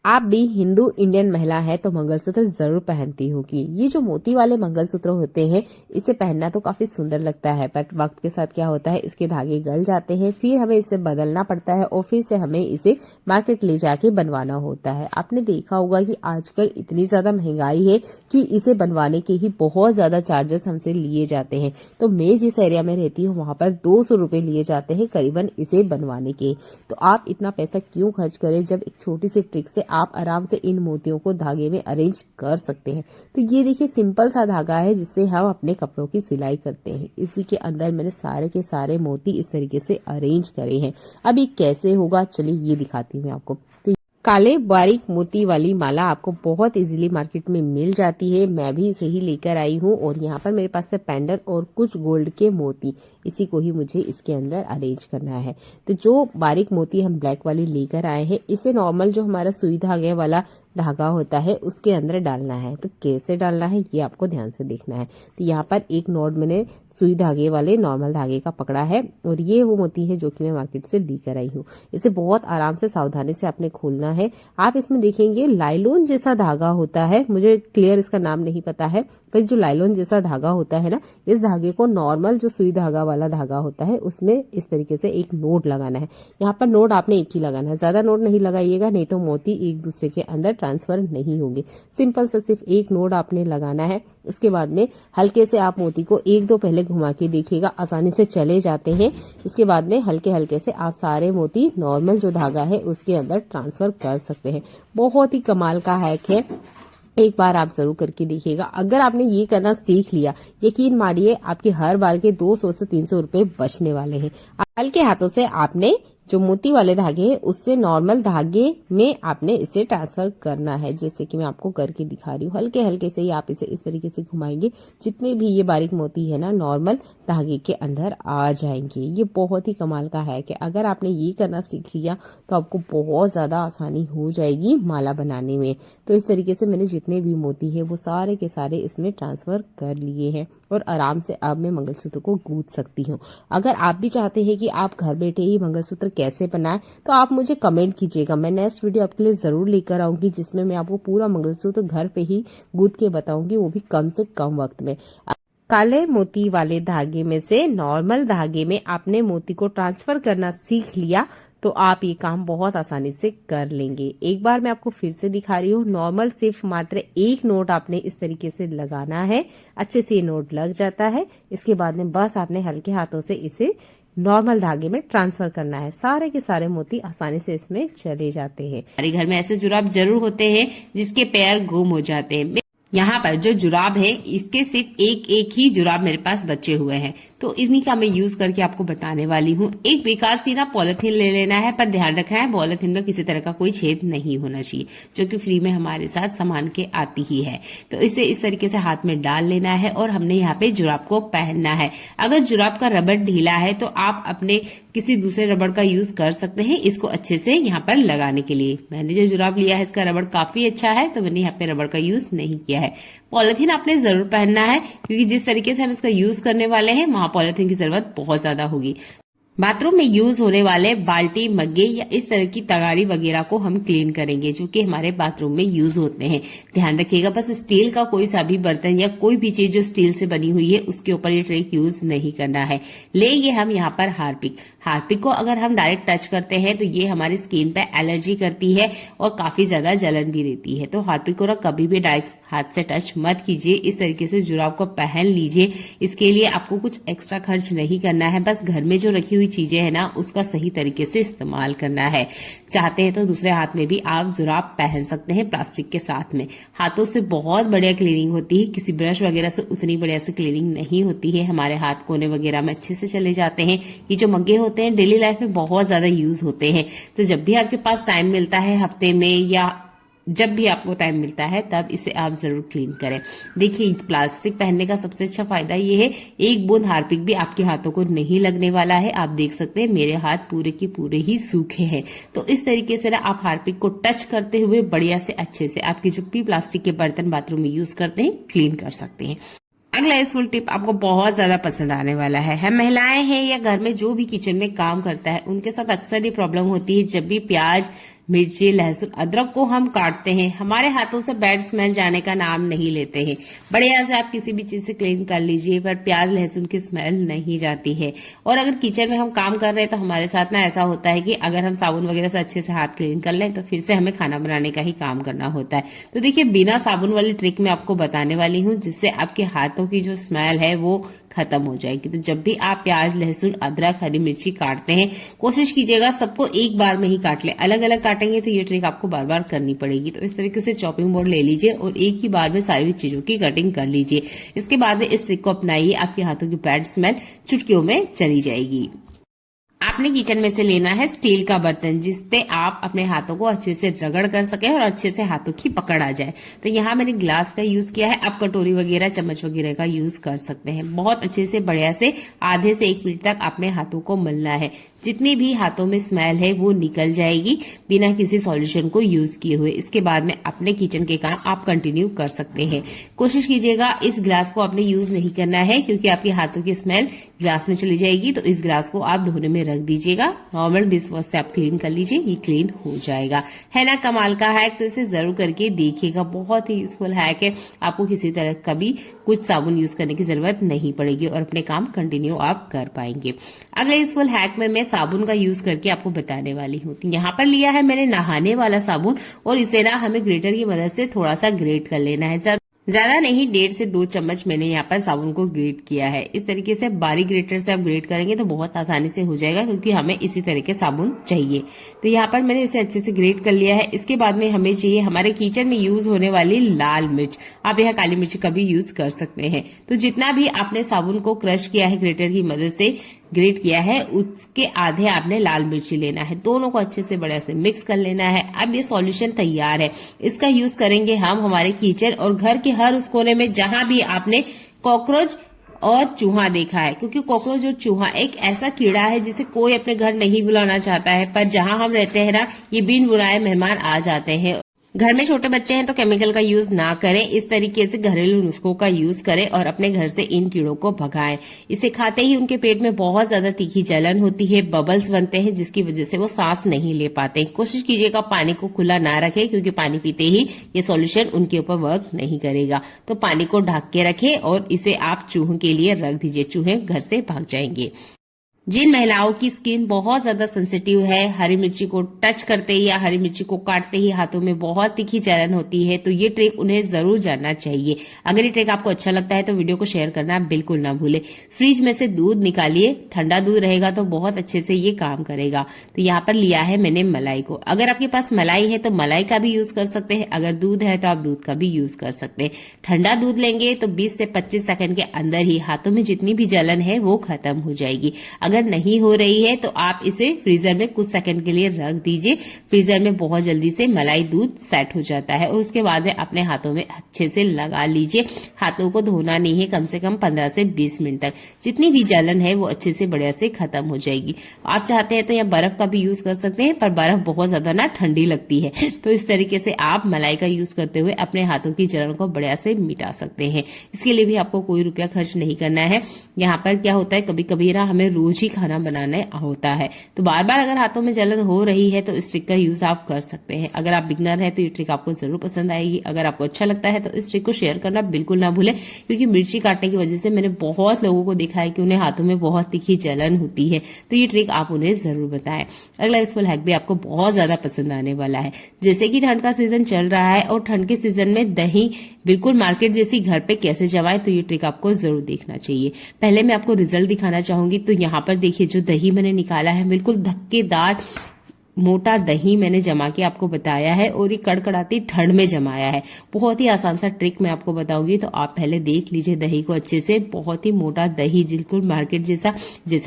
Speaker 1: आप भी हिंदू इंडियन महिला है तो मंगलसूत्र जरूर पहनती होगी। ये जो मोती वाले मंगलसूत्र होते हैं इसे पहनना तो काफी सुंदर लगता है, पर वक्त के साथ क्या होता है इसके धागे गल जाते हैं, फिर हमें इसे बदलना पड़ता है और फिर से हमें इसे मार्केट ले जाके बनवाना होता है। आपने देखा होगा कि आजकल इतनी ज्यादा महंगाई है कि इसे बनवाने के ही बहुत ज्यादा चार्जेस हमसे लिए जाते हैं। तो मैं जिस एरिया में रहती हूँ वहां पर 200 रुपए लिए जाते हैं करीबन इसे बनवाने के। तो आप इतना पैसा क्यों खर्च करें जब एक छोटी सी ट्रिक से आप आराम से इन मोतियों को धागे में अरेंज कर सकते हैं। तो ये देखिए सिंपल सा धागा है जिससे हम अपने कपड़ों की सिलाई करते हैं। इसी के अंदर मैंने सारे के सारे मोती इस तरीके से अरेंज करे हैं। अब ये कैसे होगा चलिए ये दिखाती हूँ मैं आपको। तो काले बारीक मोती वाली माला आपको बहुत इजीली मार्केट में मिल जाती है, मैं भी इसे ही लेकर आई हूँ। और यहाँ पर मेरे पास है पेंडेंट और कुछ गोल्ड के मोती, इसी को ही मुझे इसके अंदर अरेंज करना है। तो जो बारीक मोती हम ब्लैक वाली लेकर आए हैं इसे नॉर्मल जो हमारा सुई धागे वाला धागा होता है उसके अंदर डालना है। तो कैसे डालना है ये आपको ध्यान से देखना है। तो यहाँ पर एक नॉट मैंने सुई धागे वाले नॉर्मल धागे का पकड़ा है और ये वो मोती है जो कि मैं मार्केट से लेकर आई हूँ। इसे बहुत आराम से सावधानी से आपने खोलना है। आप इसमें देखेंगे लाइलोन जैसा धागा होता है, मुझे क्लियर इसका नाम नहीं पता है, पर जो लाइलोन जैसा धागा होता है ना, इस धागे को नॉर्मल जो सुई धागा वाला धागा होता है उसमें इस तरीके से एक नोट लगाना है। यहाँ पर नोट आपने एक ही लगाना है, ज्यादा नोट नहीं लगाइएगा, नहीं तो मोती एक दूसरे के अंदर ट्रांसफर नहीं होंगे। सिंपल से सिर्फ एक नोट आपने लगाना है। इसके बाद में हल्के से आप मोती को 1-2 पहले घुमा के देखिएगा, आसानी से चले जाते हैं। इसके बाद में हल्के हल्के से आप सारे मोती नॉर्मल जो धागा है उसके अंदर ट्रांसफर कर सकते हैं। बहुत ही कमाल का हैक है, एक बार आप जरूर करके देखिएगा। अगर आपने ये करना सीख लिया, यकीन मानिए आपके हर बार के 200 से 300 रुपए बचने वाले हैं। हल्के हाथों से आपने जो मोती वाले धागे हैं उससे नॉर्मल धागे में आपने इसे ट्रांसफर करना है, जैसे कि मैं आपको करके दिखा रही हूँ। हल्के हल्के से ही आप इसे इस तरीके से घुमाएंगे, जितने भी ये बारीक मोती है ना नॉर्मल धागे के अंदर आ जाएंगे। ये बहुत ही कमाल का है कि अगर आपने ये करना सीख लिया तो आपको बहुत ज्यादा आसानी हो जाएगी माला बनाने में। तो इस तरीके से मैंने जितने भी मोती है वो सारे के सारे इसमें ट्रांसफर कर लिए हैं और आराम से अब मैं मंगलसूत्र को गूंथ सकती हूँ। अगर आप भी चाहते हैं कि आप घर बैठे ही मंगलसूत्र कैसे बनाएं तो आप मुझे कमेंट कीजिएगा, मैं नेक्स्ट वीडियो आपके लिए जरूर लेकर आऊंगी जिसमें मैं आपको पूरा मंगलसूत्र घर पे ही गूंथ के बताऊंगी, वो भी कम से कम वक्त में। काले मोती वाले धागे में से नॉर्मल धागे में आपने मोती को ट्रांसफर करना सीख लिया तो आप ये काम बहुत आसानी से कर लेंगे। एक बार मैं आपको फिर से दिखा रही हूँ। नॉर्मल सिर्फ मात्र एक नोट आपने इस तरीके से लगाना है, अच्छे से ये नोट लग जाता है। इसके बाद में बस आपने हल्के हाथों से इसे नॉर्मल धागे में ट्रांसफर करना है। सारे के सारे मोती आसानी से इसमें चले जाते हैं। हमारे घर में ऐसे जुराब जरूर होते हैं जिसके पैर गुम हो जाते हैं। यहाँ पर जो जुराब है इसके सिर्फ एक ही जुराब मेरे पास बचे हुए हैं, तो इन्हीं का मैं यूज करके आपको बताने वाली हूँ। एक बेकार सी ना पॉलिथीन ले लेना है, पर ध्यान रखना है पॉलिथीन में किसी तरह का कोई छेद नहीं होना चाहिए, जो कि फ्री में हमारे साथ सामान के आती ही है। तो इसे इस तरीके से हाथ में डाल लेना है और हमने यहाँ पे जुराब को पहनना है। अगर जुराब का रबड़ ढीला है तो आप अपने किसी दूसरे रबड़ का यूज कर सकते हैं इसको अच्छे से यहाँ पर लगाने के लिए। मैंने जो जुराब लिया है इसका रबड़ काफी अच्छा है, तो मैंने यहाँ पे रबड़ का यूज नहीं किया है। पॉलिथीन आपने जरूर पहनना है, क्योंकि जिस तरीके से हम इसका यूज करने वाले हैं वहां पॉलिथीन की जरूरत बहुत ज्यादा होगी। बाथरूम में यूज होने वाले बाल्टी, मग्गे या इस तरह की तगारी वगैरह को हम क्लीन करेंगे, जो कि हमारे बाथरूम में यूज होते हैं। ध्यान रखिएगा, बस स्टील का कोई सा भी बर्तन या कोई भी चीज जो स्टील से बनी हुई है उसके ऊपर ये ट्रिक यूज नहीं करना है। लेंगे हम यहाँ पर हार्पिक। हार्पिक को अगर हम डायरेक्ट टच करते हैं तो ये हमारी स्किन पे एलर्जी करती है और काफी ज्यादा जलन भी देती है। तो हार्पिक को ना कभी भी डायरेक्ट हाथ से टच मत कीजिए। इस तरीके से जुराब को पहन लीजिए। इसके लिए आपको कुछ एक्स्ट्रा खर्च नहीं करना है, बस घर में जो रखी हुई चीजें है ना उसका सही तरीके से इस्तेमाल करना है। चाहते हैं तो दूसरे हाथ में भी आप जुराब पहन सकते हैं प्लास्टिक के साथ में। हाथों से बहुत बढ़िया क्लीनिंग होती है, किसी ब्रश वगैरह से उतनी बढ़िया से क्लीनिंग नहीं होती है। हमारे हाथ कोने वगैरह में अच्छे से चले जाते हैं। ये जो मग्गे होते हैं डेली लाइफ में बहुत ज्यादा यूज होते हैं, तो जब भी आपके पास टाइम मिलता है हफ्ते में या जब भी आपको टाइम मिलता है तब इसे आप जरूर क्लीन करें। देखिए, प्लास्टिक पहनने का सबसे अच्छा फायदा ये है, एक बूंद हार्पिक भी आपके हाथों को नहीं लगने वाला है। आप देख सकते हैं मेरे हाथ पूरे के पूरे ही सूखे हैं। तो इस तरीके से ना आप हार्पिक को टच करते हुए बढ़िया से अच्छे से आपके जो भी प्लास्टिक के बर्तन बाथरूम में यूज करते हैं क्लीन कर सकते हैं। अगला यूजफुल टिप आपको बहुत ज्यादा पसंद आने वाला है। हम महिलाएं हैं या घर में जो भी किचन में काम करता है उनके साथ अक्सर ये प्रॉब्लम होती है, जब भी प्याज, मिर्ची, लहसुन, अदरक को हम काटते हैं हमारे हाथों से बैड स्मेल जाने का नाम नहीं लेते हैं। बढ़िया से आप किसी भी चीज से क्लीन कर लीजिए, पर प्याज लहसुन की स्मेल नहीं जाती है। और अगर किचन में हम काम कर रहे हैं तो हमारे साथ ना ऐसा होता है कि अगर हम साबुन वगैरह से अच्छे से हाथ क्लीन कर लें तो फिर से हमें खाना बनाने का ही काम करना होता है। तो देखिए, बिना साबुन वाली ट्रिक मैं आपको बताने वाली हूँ, जिससे आपके हाथों की जो स्मेल है वो खत्म हो जाएगी। तो जब भी आप प्याज, लहसुन, अदरक, हरी मिर्ची काटते हैं कोशिश कीजिएगा सबको एक बार में ही काट ले। अलग अलग काटेंगे तो ये ट्रिक आपको बार बार करनी पड़ेगी। तो इस तरीके से चॉपिंग बोर्ड ले लीजिए और एक ही बार में सारी चीजों की कटिंग कर लीजिए। इसके बाद में इस ट्रिक को अपनाइए, आपके हाथों की बैड स्मेल चुटकियों में चली जाएगी। आपने किचन में से लेना है स्टील का बर्तन, जिसपे आप अपने हाथों को अच्छे से रगड़ कर सके और अच्छे से हाथों की पकड़ आ जाए। तो यहाँ मैंने ग्लास का यूज किया है, आप कटोरी वगैरह, चम्मच वगैरह का यूज कर सकते हैं। बहुत अच्छे से बढ़िया से आधे से 1 मिनट तक अपने हाथों को मलना है। जितनी भी हाथों में स्मेल है वो निकल जाएगी बिना किसी सॉल्यूशन को यूज किए हुए। इसके बाद में अपने किचन के काम आप कंटिन्यू कर सकते हैं। कोशिश कीजिएगा इस ग्लास को आपने यूज नहीं करना है, क्योंकि आपके हाथों की स्मेल ग्लास में चली जाएगी। तो इस ग्लास को आप धोने में रख दीजिएगा। नॉर्मल डिश वॉश से आप क्लीन कर लीजिए, ये क्लीन हो जाएगा। है ना कमाल का हैक? तो इसे जरूर करके देखिएगा, बहुत ही यूजफुल हैक है। आपको किसी तरह का भी कुछ साबुन यूज करने की जरूरत नहीं पड़ेगी और अपने काम कंटिन्यू आप कर पाएंगे। अगले यूजफुल हैक में मैं साबुन का यूज करके आपको बताने वाली हूँ। यहाँ पर लिया है मैंने नहाने वाला साबुन, और इसे ना हमें ग्रेटर की मदद से थोड़ा सा ग्रेट कर लेना है। ज्यादा नहीं, 1.5 से 2 चम्मच मैंने यहाँ पर साबुन को ग्रेट किया है। इस तरीके से बारीक ग्रेटर से आप ग्रेट करेंगे तो बहुत आसानी से हो जाएगा, क्योंकि हमें इसी तरह के साबुन चाहिए। तो यहाँ पर मैंने इसे अच्छे से ग्रेट कर लिया है। इसके बाद में हमें चाहिए हमारे किचन में यूज होने वाली लाल मिर्च। आप यहाँ काली मिर्च का भी यूज कर सकते हैं। तो जितना भी आपने साबुन को क्रश किया है, ग्रेटर की मदद से ग्रेट किया है, उसके आधे आपने लाल मिर्ची लेना है। दोनों को अच्छे से बढ़िया से मिक्स कर लेना है। अब ये सॉल्यूशन तैयार है। इसका यूज करेंगे हम हमारे किचन और घर के हर उस कोने में जहां भी आपने कॉकरोच और चूहा देखा है, क्योंकि कॉकरोच और चूहा एक ऐसा कीड़ा है जिसे कोई अपने घर नहीं बुलाना चाहता है, पर जहां हम रहते हैं ना, ये बिन बुलाए मेहमान आ जाते हैं। घर में छोटे बच्चे हैं तो केमिकल का यूज ना करें, इस तरीके से घरेलू नुस्खों का यूज करें और अपने घर से इन कीड़ों को भगाएं। इसे खाते ही उनके पेट में बहुत ज्यादा तीखी जलन होती है, बबल्स बनते हैं, जिसकी वजह से वो सांस नहीं ले पाते। कोशिश कीजिएगा पानी को खुला ना रखें, क्योंकि पानी पीते ही ये सॉल्यूशन उनके ऊपर वर्क नहीं करेगा। तो पानी को ढक के रखें और इसे आप चूहों के लिए रख दीजिए, चूहे घर से भाग जाएंगे। जिन महिलाओं की स्किन बहुत ज्यादा सेंसिटिव है, हरी मिर्ची को टच करते ही या हरी मिर्ची को काटते ही हाथों में बहुत तीखी जलन होती है, तो ये ट्रिक उन्हें जरूर जानना चाहिए। अगर ये ट्रिक आपको अच्छा लगता है तो वीडियो को शेयर करना बिल्कुल ना भूले। फ्रिज में से दूध निकालिए, ठंडा दूध रहेगा तो बहुत अच्छे से ये काम करेगा। तो यहाँ पर लिया है मैंने मलाई को। अगर आपके पास मलाई है तो मलाई का भी यूज कर सकते हैं, अगर दूध है तो आप दूध का भी यूज कर सकते हैं। ठंडा दूध लेंगे तो 20 से 25 सेकंड के अंदर ही हाथों में जितनी भी जलन है वो खत्म हो जाएगी। अगर नहीं हो रही है तो आप इसे फ्रीजर में कुछ सेकंड के लिए रख दीजिए। फ्रीजर में बहुत जल्दी से मलाई दूध सेट हो जाता है और उसके बाद में अपने हाथों में अच्छे से लगा लीजिए। हाथों को धोना नहीं है, कम से कम 15 से 20 मिनट तक। जितनी भी जलन है वो अच्छे से बढ़िया से खत्म हो जाएगी। आप चाहते हैं तो यहाँ बर्फ का भी यूज कर सकते हैं, पर बर्फ बहुत ज्यादा ना ठंडी लगती है, तो इस तरीके से आप मलाई का यूज करते हुए अपने हाथों की जलन को बढ़िया से मिटा सकते हैं। इसके लिए भी आपको कोई रुपया खर्च नहीं करना है। यहाँ पर क्या होता है, कभी कभी ना हमें रोज ही खाना बनाना होता है, तो बार बार अगर हाथों में जलन हो रही है तो इस ट्रिक का यूज आप कर सकते हैं। अगर आप बिगनर है तो ये ट्रिक आपको जरूर पसंद आएगी। अगर आपको अच्छा लगता है तो इस ट्रिक को शेयर करना बिल्कुल ना भूलें, क्योंकि मिर्ची काटने की वजह से मैंने बहुत लोगों को देखा है कि उन्हें हाथों में बहुत तीखी जलन होती है, तो ये ट्रिक आप उन्हें जरूर बताएं। अगला यूजफुल हैक भी आपको बहुत ज्यादा पसंद आने वाला है। जैसे कि ठंड का सीजन चल रहा है और ठंड के सीजन में दही बिल्कुल मार्केट जैसी घर पे कैसे जमाए, तो ये ट्रिक आपको जरूर देखना चाहिए। पहले मैं आपको रिजल्ट दिखाना चाहूंगी। तो यहाँ पर देखिए, जो दही मैंने निकाला है बिल्कुल धक्केदार मोटा दही मैंने जमा के आपको बताया है और ये कड़कड़ाती ठंड में जमाया है। बहुत ही आसान सा ट्रिक मैं आपको बताऊंगी, तो आप पहले देख लीजिए दही को अच्छे से। बहुत ही मोटा दही, बिल्कुल मार्केट जैसा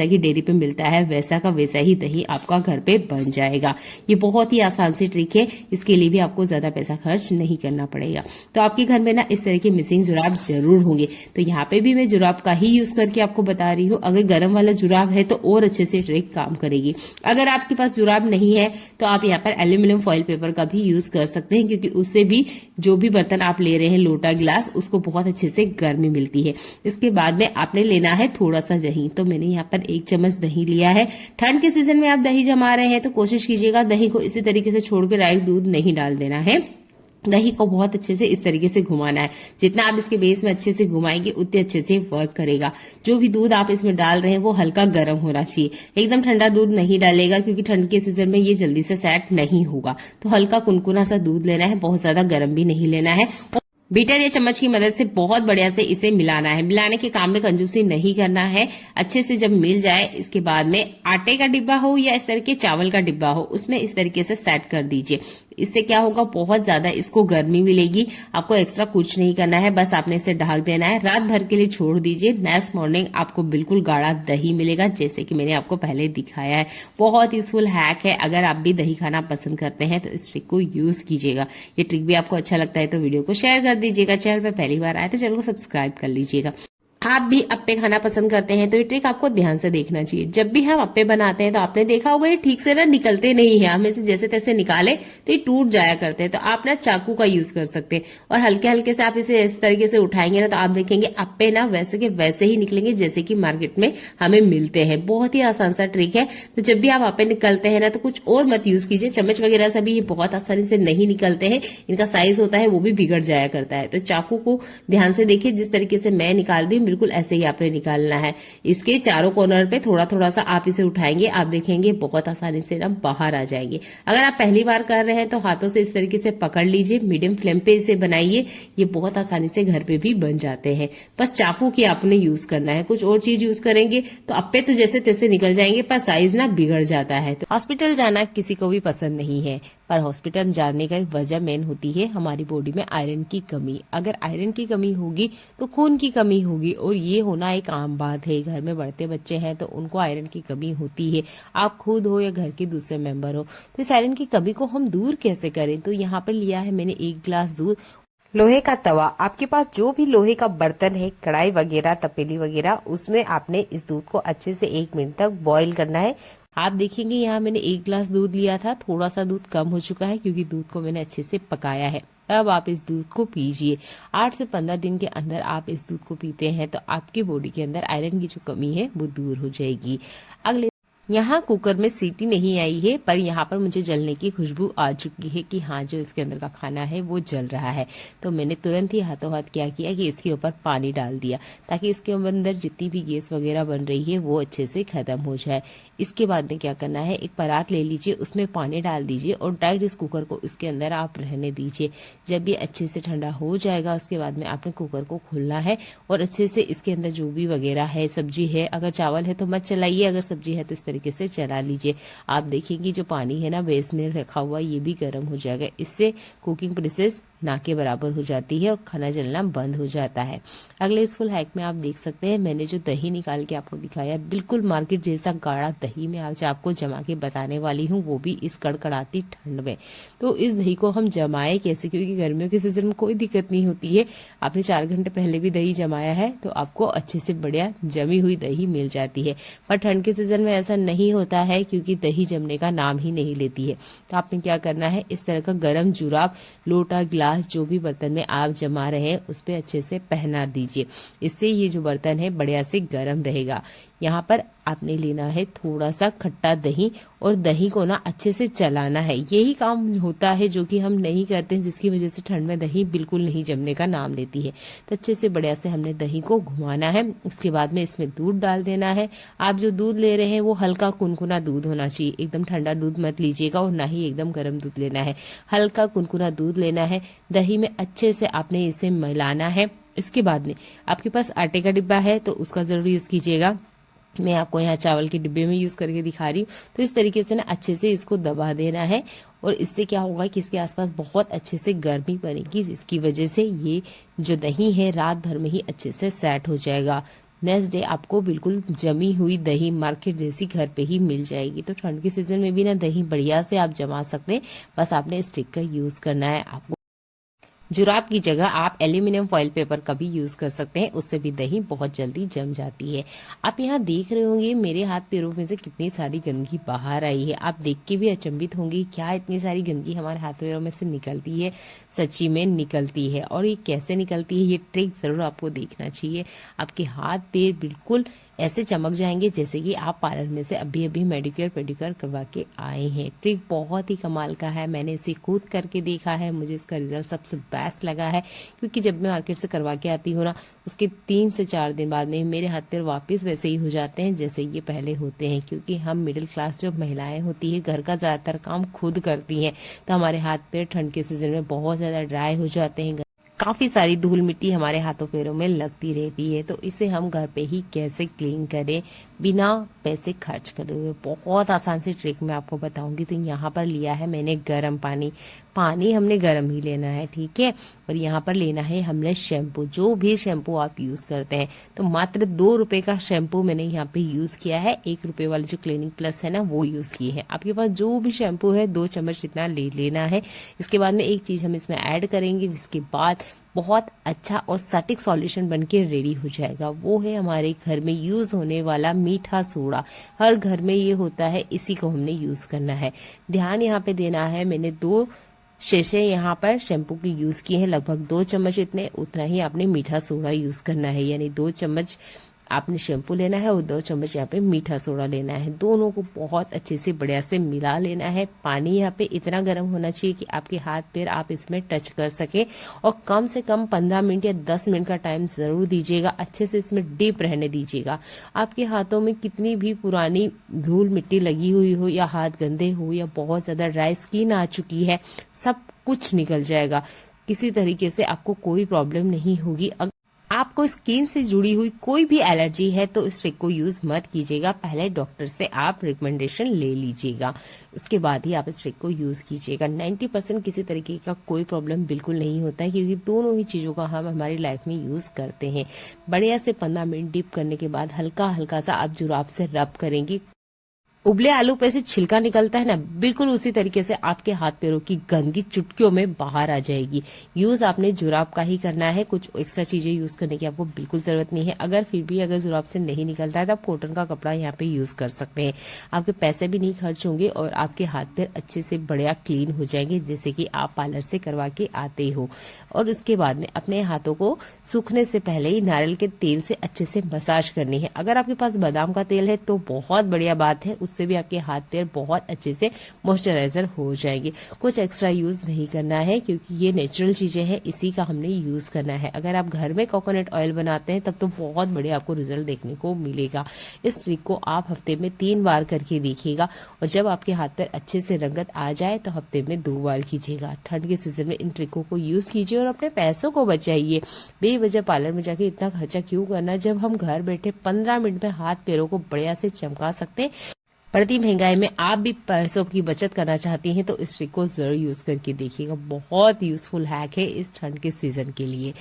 Speaker 1: कि डेयरी पे मिलता है वैसा का वैसा ही दही आपका घर पे बन जाएगा। ये बहुत ही आसान सी ट्रिक है, इसके लिए भी आपको ज्यादा पैसा खर्च नहीं करना पड़ेगा। तो आपके घर में ना इस तरह के मिसिंग जुराब जरूर होंगे, तो यहाँ पे भी मैं जुराब का ही यूज करके आपको बता रही हूँ। अगर गर्म वाला जुराब है तो और अच्छे से ट्रिक काम करेगी। अगर आपके पास जुराब नहीं है तो आप यहाँ पर एल्यूमिनियम फॉइल पेपर का भी यूज कर सकते हैं, क्योंकि उससे भी जो भी बर्तन आप ले रहे हैं, लोटा गिलास, उसको बहुत अच्छे से गर्मी मिलती है। इसके बाद में आपने लेना है थोड़ा सा दही। तो मैंने यहाँ पर 1 चम्मच दही लिया है। ठंड के सीजन में आप दही जमा रहे हैं तो कोशिश कीजिएगा दही को इसी तरीके से छोड़ के डायरेक्ट दूध नहीं डाल देना है। दही को बहुत अच्छे से इस तरीके से घुमाना है। जितना आप इसके बेस में अच्छे से घुमाएंगे उतने अच्छे से वर्क करेगा। जो भी दूध आप इसमें डाल रहे हैं वो हल्का गर्म होना चाहिए, एकदम ठंडा दूध नहीं डालेगा, क्योंकि ठंड के सीजन में ये जल्दी से सेट नहीं होगा। तो हल्का कुनकुना सा दूध लेना है, बहुत ज्यादा गर्म भी नहीं लेना है। बीटर या चम्मच की मदद से बहुत बढ़िया से इसे मिलाना है। मिलाने के काम में कंजूसी नहीं करना है। अच्छे से जब मिल जाए, इसके बाद में आटे का डिब्बा हो या इस तरह के चावल का डिब्बा हो, उसमें इस तरीके से सेट कर दीजिए। इससे क्या होगा, बहुत ज्यादा इसको गर्मी मिलेगी। आपको एक्स्ट्रा कुछ नहीं करना है, बस आपने इसे ढक देना है। रात भर के लिए छोड़ दीजिए। नेक्स्ट मॉर्निंग आपको बिल्कुल गाढ़ा दही मिलेगा, जैसे कि मैंने आपको पहले दिखाया है। बहुत यूजफुल हैक है। अगर आप भी दही खाना पसंद करते हैं तो इस ट्रिक को यूज कीजिएगा। ये ट्रिक भी आपको अच्छा लगता है तो वीडियो को शेयर कर दीजिएगा। चैनल पर पहली बार आए तो चैनल को सब्सक्राइब कर लीजिएगा। आप भी अप्पे खाना पसंद करते हैं तो ये ट्रिक आपको ध्यान से देखना चाहिए। जब भी हम अप्पे बनाते हैं तो आपने देखा होगा ये ठीक से ना निकलते नहीं है। हम इसे जैसे तैसे निकाले तो ये टूट जाया करते हैं। तो आप ना चाकू का यूज कर सकते हैं और हल्के हल्के से आप इसे इस तरीके से उठाएंगे ना, तो आप देखेंगे अप्पे ना वैसे के वैसे ही निकलेंगे जैसे कि मार्केट में हमें मिलते हैं। बहुत ही आसान सा ट्रिक है। तो जब भी आप अप्पे निकलते हैं ना, तो कुछ और मत यूज कीजिए। चम्मच वगैरह से भी ये बहुत आसानी से नहीं निकलते हैं। इनका साइज होता है वो भी बिगड़ जाया करता है। तो चाकू को ध्यान से देखिए, जिस तरीके से मैं निकाल रही हूँ बिल्कुल ऐसे ही आपने निकालना है। इसके चारों कॉर्नर पे थोड़ा थोड़ा सा आप इसे उठाएंगे, आप देखेंगे बहुत आसानी से ना बाहर आ जाएंगे। अगर आप पहली बार कर रहे हैं तो हाथों से इस तरीके से पकड़ लीजिए, मीडियम फ्लेम पे इसे बनाइए। ये बहुत आसानी से घर पे भी बन जाते हैं। बस चाकू की आपने यूज करना है। कुछ और चीज यूज करेंगे तो अप्पे तो जैसे तैसे निकल जाएंगे, पर साइज ना बिगड़ जाता है। तो हॉस्पिटल जाना किसी को भी पसंद नहीं है, पर हॉस्पिटल जाने का वजह मेन होती है हमारी बॉडी में आयरन की कमी। अगर आयरन की कमी होगी तो खून की कमी होगी, और ये होना एक आम बात है। घर में बढ़ते बच्चे हैं तो उनको आयरन की कमी होती है। आप खुद हो या घर के दूसरे मेंबर हो, तो इस आयरन की कमी को हम दूर कैसे करें। तो यहाँ पर लिया है मैंने 1 गिलास दूध, लोहे का तवा, आपके पास जो भी लोहे का बर्तन है, कढ़ाई वगैरह, तपेली वगैरह, उसमें आपने इस दूध को अच्छे से 1 मिनट तक बॉईल करना है। आप देखेंगे यहाँ मैंने 1 गिलास दूध लिया था, थोड़ा सा दूध कम हो चुका है क्योंकि दूध को मैंने अच्छे से पकाया है। अब आप इस दूध को पीजिए। 8 से 15 दिन के अंदर आप इस दूध को पीते हैं तो आपकी बॉडी के अंदर आयरन की जो कमी है वो दूर हो जाएगी। अगले यहाँ कुकर में सीटी नहीं आई है, पर यहाँ पर मुझे जलने की खुशबू आ चुकी है कि हाँ, जो इसके अंदर का खाना है वो जल रहा है। तो मैंने तुरंत ही हाथों हाथ क्या किया कि इसके ऊपर पानी डाल दिया, ताकि इसके अंदर जितनी भी गैस वगैरह बन रही है वो अच्छे से खत्म हो जाए। इसके बाद में क्या करना है, एक परात ले लीजिए, उसमें पानी डाल दीजिए और डायरेक्ट इस कुकर को इसके अंदर आप रहने दीजिए। जब ये अच्छे से ठंडा हो जाएगा, उसके बाद में आपने कुकर को खोलना है और अच्छे से इसके अंदर जो भी वगैरह है, सब्जी है, अगर चावल है तो मत चलाइए, अगर सब्जी है तो इस तरीके से चला लीजिए। आप देखिए जो पानी है ना बेस में रखा हुआ, ये भी गर्म हो जाएगा। इससे कुकिंग प्रोसेस ना के बराबर हो जाती है और खाना जलना बंद हो जाता है। अगले इस फुल हैक में आप देख सकते हैं, मैंने जो दही निकाल के आपको दिखाया, बिल्कुल मार्केट जैसा गाढ़ा दही मैं आज आपको जमा के बताने वाली हूँ, वो भी इस कड़कड़ाती ठंड में। तो इस दही को हम जमाए कैसे, क्योंकि गर्मियों के सीजन में कोई दिक्कत नहीं होती है। आपने 4 घंटे पहले भी दही जमाया है तो आपको अच्छे से बढ़िया जमी हुई दही मिल जाती है। पर ठंड के सीजन में ऐसा नहीं होता है, क्योंकि दही जमने का नाम ही नहीं लेती है। तो आपने क्या करना है, इस तरह का गर्म जुराब, लोटा, गिलास, जो भी बर्तन में आप जमा रहे हैं उस पे अच्छे से पहना दीजिए। इससे ये जो बर्तन है बढ़िया से गर्म रहेगा। यहाँ पर आपने लेना है थोड़ा सा खट्टा दही और दही को ना अच्छे से चलाना है। यही काम होता है जो कि हम नहीं करते हैं, जिसकी वजह से ठंड में दही बिल्कुल नहीं जमने का नाम लेती है। तो अच्छे से बढ़िया से हमने दही को घुमाना है। इसके बाद में इसमें दूध डाल देना है। आप जो दूध ले रहे हैं वो हल्का कुनकुना दूध होना चाहिए, एकदम ठंडा दूध मत लीजिएगा और ना ही एकदम गर्म दूध लेना है। हल्का कुनकुना दूध लेना है। दही में अच्छे से आपने इसे मिलाना है। इसके बाद में आपके पास आटे का डिब्बा है तो उसका जरूर यूज कीजिएगा। मैं आपको यहाँ चावल के डिब्बे में यूज करके दिखा रही हूँ। तो इस तरीके से ना अच्छे से इसको दबा देना है और इससे क्या होगा कि इसके आसपास बहुत अच्छे से गर्मी बनेगी, जिसकी वजह से ये जो दही है रात भर में ही अच्छे से सेट हो जाएगा। नेक्स्ट डे आपको बिल्कुल जमी हुई दही मार्केट जैसी घर पे ही मिल जाएगी। तो ठंड के सीजन में भी ना दही बढ़िया से आप जमा सकते हैं, बस आपने स्टिक का यूज करना है। आपको जुराब की जगह आप एल्यूमिनियम फॉइल पेपर का भी यूज कर सकते हैं, उससे भी दही बहुत जल्दी जम जाती है। आप यहाँ देख रहे होंगे मेरे हाथ पैरों में से कितनी सारी गंदगी बाहर आई है। आप देख के भी अचंभित होंगे, क्या इतनी सारी गंदगी हमारे हाथ पैरों में से निकलती है। सच्ची में निकलती है, और ये कैसे निकलती है ये ट्रिक जरूर आपको देखना चाहिए। आपके हाथ पैर बिल्कुल ऐसे चमक जाएंगे जैसे कि आप पार्लर में से अभी अभी मेडिक्योर पेडिक्योर करवा के आए हैं। ट्रिक बहुत ही कमाल का है, मैंने इसे खुद करके देखा है, मुझे इसका रिजल्ट सबसे बेस्ट लगा है। क्योंकि जब मैं मार्केट से करवा के आती हूँ ना, उसके 3 से 4 दिन बाद में मेरे हाथ पैर वापस वैसे ही हो जाते हैं जैसे ये पहले होते हैं। क्योंकि हम मिडिल क्लास जो महिलाएं होती है घर का ज्यादातर काम खुद करती हैं, तो हमारे हाथ पैर ठंड के सीजन में बहुत ज्यादा ड्राई हो जाते हैं। काफी सारी धूल मिट्टी हमारे हाथों पैरों में लगती रहती है। तो इसे हम घर पे ही कैसे क्लीन करें बिना पैसे खर्च करे हुए, बहुत आसान सी ट्रिक मैं आपको बताऊंगी। तो यहाँ पर लिया है मैंने गर्म पानी, पानी हमने गर्म ही लेना है, ठीक है। और यहाँ पर लेना है हमने शैम्पू, जो भी शैम्पू आप यूज करते हैं। तो मात्र 2 रुपए का शैम्पू मैंने यहाँ पे यूज किया है। 1 रुपए वाले जो क्लीनिंग प्लस है ना वो यूज किए हैं। आपके पास जो भी शैम्पू है 2 चम्मच इतना ले लेना है। इसके बाद में एक चीज हम इसमें ऐड करेंगे, जिसके बाद बहुत अच्छा और सटीक सॉल्यूशन बनके रेडी हो जाएगा। वो है हमारे घर में यूज होने वाला मीठा सोडा। हर घर में ये होता है, इसी को हमने यूज करना है। ध्यान यहाँ पे देना है, मैंने 2 शेशे यहाँ पर शैम्पू की यूज किए हैं, लगभग 2 चम्मच इतने, उतना ही आपने मीठा सोडा यूज करना है। यानी 2 चम्मच आपने शैम्पू लेना है और 2 चम्मच यहाँ पे मीठा सोडा लेना है। दोनों को बहुत अच्छे से बढ़िया से मिला लेना है। पानी यहाँ पे इतना गर्म होना चाहिए कि आपके हाथ पैर आप इसमें टच कर सके, और कम से कम 15 मिनट या 10 मिनट का टाइम जरूर दीजिएगा। अच्छे से इसमें डीप रहने दीजिएगा। आपके हाथों में कितनी भी पुरानी धूल मिट्टी लगी हुई हो, या हाथ गंदे हो, या बहुत ज्यादा ड्राई स्किन आ चुकी है, सब कुछ निकल जाएगा। किसी तरीके से आपको कोई प्रॉब्लम नहीं होगी। आपको स्किन से जुड़ी हुई कोई भी एलर्जी है तो इस ट्रिक को यूज मत कीजिएगा, पहले डॉक्टर से आप रिकमेंडेशन ले लीजिएगा, उसके बाद ही आप इस ट्रिक को यूज कीजिएगा। 90% किसी तरीके का कोई प्रॉब्लम बिल्कुल नहीं होता है, क्योंकि दोनों ही चीजों का हम हमारी लाइफ में यूज करते हैं। बढ़िया से 15 मिनट डीप करने के बाद हल्का हल्का सा आप जुराब से रब करेंगे। उबले आलू पे से छिलका निकलता है ना, बिल्कुल उसी तरीके से आपके हाथ पैरों की गंदगी चुटकियों में बाहर आ जाएगी। यूज आपने जुराब का ही करना है, कुछ एक्स्ट्रा चीजें यूज करने की आपको बिल्कुल जरूरत नहीं है। अगर फिर भी अगर जुराब से नहीं निकलता है तो आप कॉटन का कपड़ा यहाँ पे यूज कर सकते हैं। आपके पैसे भी नहीं खर्च होंगे और आपके हाथ पैर अच्छे से बढ़िया क्लीन हो जाएंगे, जैसे कि आप पार्लर से करवा के आते हो। और उसके बाद में अपने हाथों को सूखने से पहले ही नारियल के तेल से अच्छे से मसाज करनी है। अगर आपके पास बादाम का तेल है तो बहुत बढ़िया बात है, उससे भी आपके हाथ पैर बहुत अच्छे से मॉइस्चराइजर हो जाएंगे। कुछ एक्स्ट्रा यूज नहीं करना है क्योंकि ये नेचुरल चीजें हैं, इसी का हमने यूज करना है। अगर आप घर में कोकोनट ऑयल बनाते हैं तब तो बहुत बढ़िया आपको रिजल्ट देखने को मिलेगा। इस ट्रिक को आप हफ्ते में 3 बार करके देखिएगा और जब आपके हाथ पैर अच्छे से रंगत आ जाए तो हफ्ते में 2 बार कीजिएगा। ठंड के सीजन में इन ट्रिकों को यूज कीजिए और अपने पैसों को बचाइए। बेवजह पार्लर में जाके इतना खर्चा क्यों करना जब हम घर बैठे 15 मिनट में हाथ पैरों को बढ़िया से चमका सकते हैं। बढ़ती महंगाई में आप भी पैसों की बचत करना चाहती हैं तो इस ट्रिक को जरूर यूज करके देखिएगा। बहुत यूजफुल हैक है इस ठंड के सीजन के लिए।